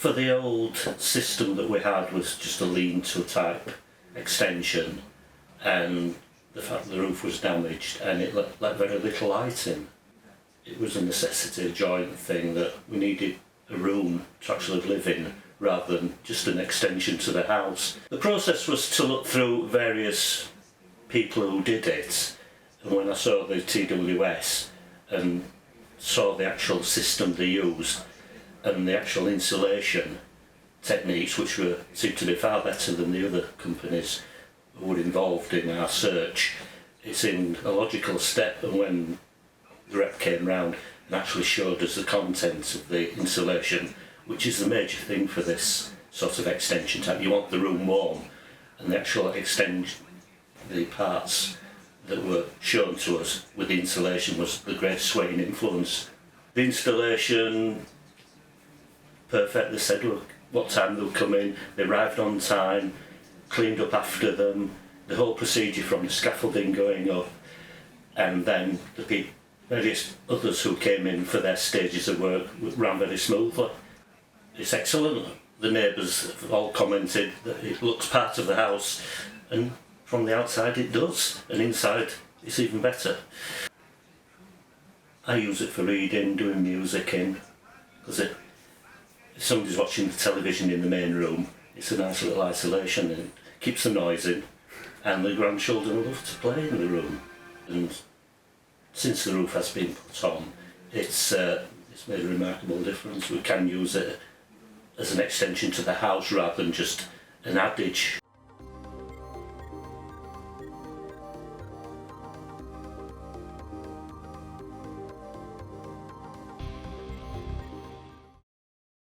For the old system that we had was just a lean-to type extension, and the fact that the roof was damaged and it let very little light in. It was a necessity, a joint thing, that we needed a room to actually live in rather than just an extension to the house. The process was to look through various people who did it, and when I saw the TWS and saw the actual system they used and the actual insulation techniques, which seemed to be far better than the other companies who were involved in our search, it seemed a logical step. And when the rep came round and actually showed us the contents of the insulation, which is the major thing for this sort of extension type, you want the room warm, and the actual the parts that were shown to us with the insulation was the great swaying influence. The installation, perfect. They said what time they would come in, they arrived on time, cleaned up after them, the whole procedure from the scaffolding going up, and then the various others who came in for their stages of work ran very smoothly. It's excellent. The neighbours have all commented that it looks part of the house, and from the outside it does, and inside it's even better. I use it for reading, doing music in, because if somebody's watching the television in the main room, it's a nice little isolation and it keeps the noise in, and the grandchildren love to play in the room. And since the roof has been put on, it's made a remarkable difference. We can use it as an extension to the house rather than just an adage.